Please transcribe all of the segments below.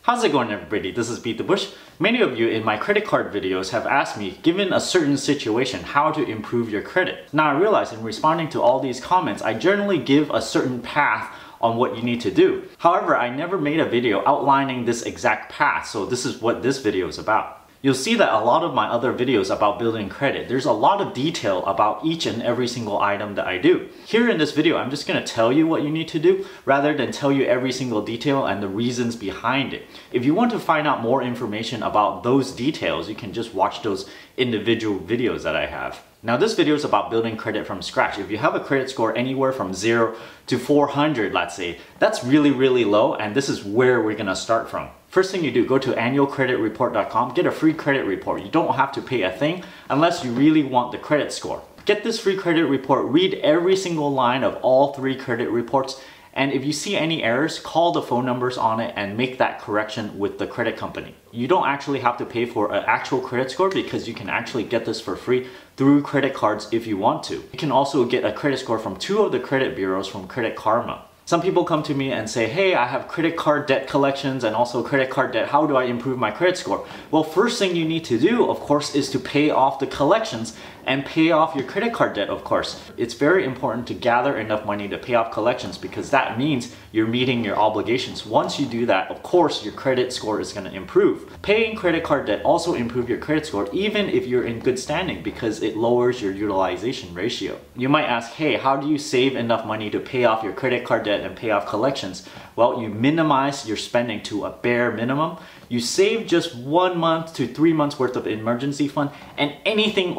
How's it going, everybody? This is BeatTheBush. Many of you in my credit card videos have asked me, given a certain situation, how to improve your credit. Now I realize in responding to all these comments, I generally give a certain path on what you need to do. However, I never made a video outlining this exact path, so this is what this video is about. You'll see that a lot of my other videos about building credit, there's a lot of detail about each and every single item that I do. Here in this video, I'm just going to tell you what you need to do rather than tell you every single detail and the reasons behind it. If you want to find out more information about those details, you can just watch those individual videos that I have. Now this video is about building credit from scratch. If you have a credit score anywhere from 0 to 400, let's say, that's really low, and this is where we're going to start from. First thing you do, go to annualcreditreport.com, get a free credit report. You don't have to pay a thing unless you really want the credit score. Get this free credit report, read every single line of all 3 credit reports, and if you see any errors, call the phone numbers on it and make that correction with the credit company. You don't actually have to pay for an actual credit score because you can actually get this for free through credit cards if you want to. You can also get a credit score from 2 of the credit bureaus from Credit Karma. Some people come to me and say, hey, I have credit card debt collections and also credit card debt. How do I improve my credit score? Well, first thing you need to do, of course, is to pay off the collections and pay off your credit card debt, of course. It's very important to gather enough money to pay off collections because that means you're meeting your obligations. Once you do that, of course, your credit score is going to improve. Paying credit card debt also improves your credit score even if you're in good standing because it lowers your utilization ratio. You might ask, hey, how do you save enough money to pay off your credit card debt and pay off collections? Well, you minimize your spending to a bare minimum. You save just 1 month to 3 months worth of emergency fund, and anything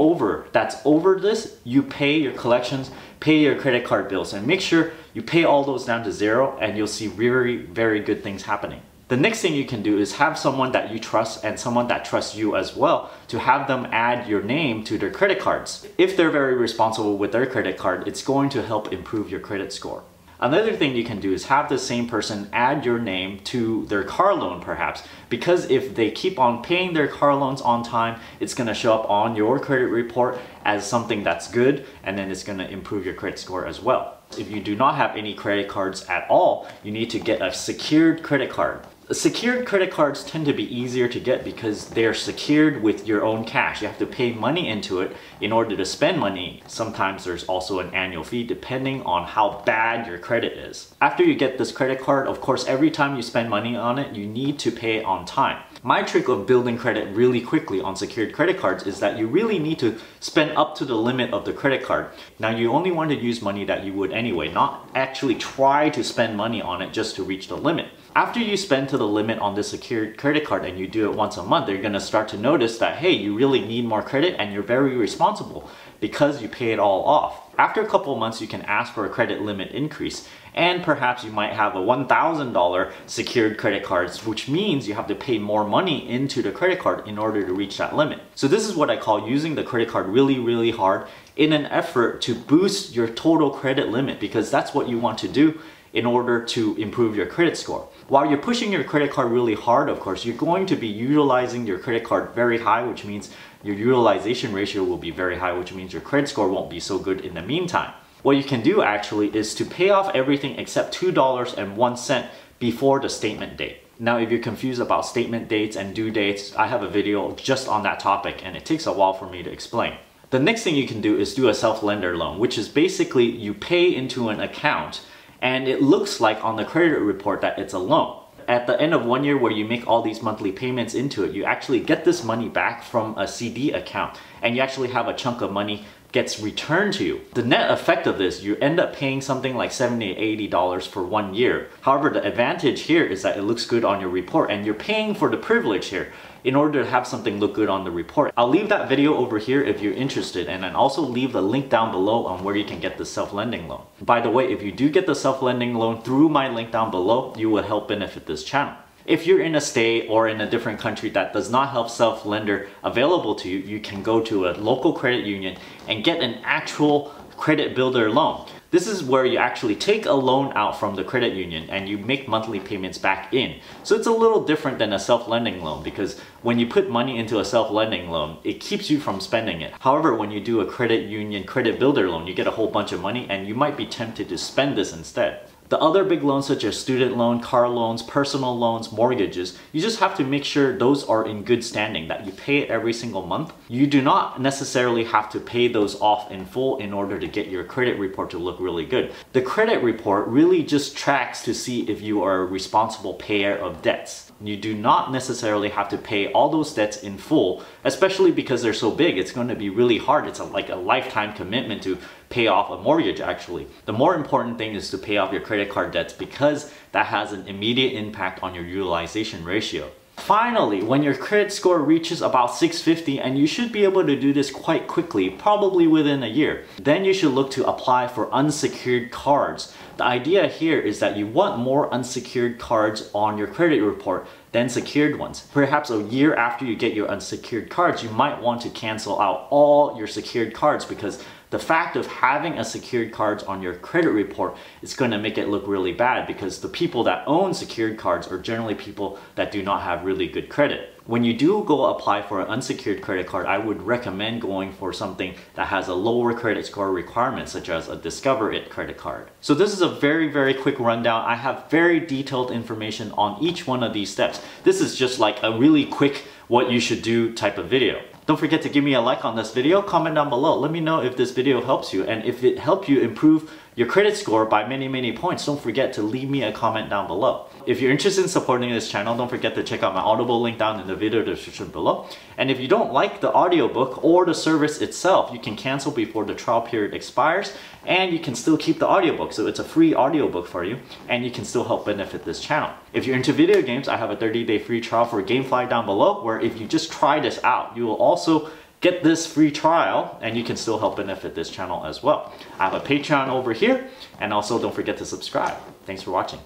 that's over this, you pay your collections, pay your credit card bills, and make sure you pay all those down to 0 and you'll see very good things happening. The next thing you can do is have someone that you trust and someone that trusts you as well to have them add your name to their credit cards. If they're very responsible with their credit card, it's going to help improve your credit score. Another thing you can do is have the same person add your name to their car loan perhaps, because if they keep on paying their car loans on time, it's going to show up on your credit report as something that's good, and then it's going to improve your credit score as well. If you do not have any credit cards at all, you need to get a secured credit card. Secured credit cards tend to be easier to get because they're secured with your own cash. You have to pay money into it in order to spend money. Sometimes there's also an annual fee depending on how bad your credit is. After you get this credit card, of course, every time you spend money on it, you need to pay it on time. My trick of building credit really quickly on secured credit cards is that you really need to spend up to the limit of the credit card. Now, you only want to use money that you would anyway, not actually try to spend money on it just to reach the limit. After you spend to the limit on the secured credit card and you do it once a month, you're going to start to notice that, hey, you really need more credit and you're very responsible because you pay it all off. After a couple of months, you can ask for a credit limit increase, and perhaps you might have a $1,000 secured credit cards, which means you have to pay more money into the credit card in order to reach that limit. So this is what I call using the credit card really hard in an effort to boost your total credit limit, because that's what you want to do in order to improve your credit score. While you're pushing your credit card really hard, of course, you're going to be utilizing your credit card very high, which means your utilization ratio will be very high, which means your credit score won't be so good in the meantime. What you can do actually is to pay off everything except $2.01 before the statement date. Now, if you're confused about statement dates and due dates, I have a video just on that topic and it takes a while for me to explain. The next thing you can do is do a self-lender loan, which is basically you pay into an account and it looks like on the credit report that it's a loan. At the end of 1 year where you make all these monthly payments into it, you actually get this money back from a CD account and you actually have a chunk of money gets returned to you. The net effect of this, you end up paying something like $70 to $80 for 1 year. However, the advantage here is that it looks good on your report and you're paying for the privilege here in order to have something look good on the report. I'll leave that video over here if you're interested, and then also leave the link down below on where you can get the self-lending loan. By the way, if you do get the self-lending loan through my link down below, you will help benefit this channel. If you're in a state or in a different country that does not have self-lender available to you, you can go to a local credit union and get an actual credit builder loan. This is where you actually take a loan out from the credit union and you make monthly payments back in. So it's a little different than a self-lending loan because when you put money into a self-lending loan, it keeps you from spending it. However, when you do a credit union credit builder loan, you get a whole bunch of money and you might be tempted to spend this instead. The other big loans such as student loan, car loans, personal loans, mortgages, you just have to make sure those are in good standing, that you pay it every single month. You do not necessarily have to pay those off in full in order to get your credit report to look really good. The credit report really just tracks to see if you are a responsible payer of debts. You do not necessarily have to pay all those debts in full, especially because they're so big. It's going to be really hard. It's like a lifetime commitment to pay off a mortgage actually. The more important thing is to pay off your credit card debts because that has an immediate impact on your utilization ratio. Finally, when your credit score reaches about 650, and you should be able to do this quite quickly, probably within a year, then you should look to apply for unsecured cards. The idea here is that you want more unsecured cards on your credit report than secured ones. Perhaps a year after you get your unsecured cards, you might want to cancel out all your secured cards because the fact of having a secured cards on your credit report is going to make it look really bad because the people that own secured cards are generally people that do not have really good credit. When you do go apply for an unsecured credit card, I would recommend going for something that has a lower credit score requirement, such as a Discover It credit card. So this is a very quick rundown. I have very detailed information on each one of these steps. This is just like a really quick what you should do type of video. Don't forget to give me a like on this video, comment down below. Let me know if this video helps you, and if it helped you improve your credit score by many points, don't forget to leave me a comment down below. If you're interested in supporting this channel, don't forget to check out my Audible link down in the video description below. And if you don't like the audiobook or the service itself, you can cancel before the trial period expires, and you can still keep the audiobook. So it's a free audiobook for you, and you can still help benefit this channel. If you're into video games, I have a 30-day free trial for Gamefly down below, where if you just try this out, you will also get this free trial, and you can still help benefit this channel as well. I have a Patreon over here, and also don't forget to subscribe. Thanks for watching.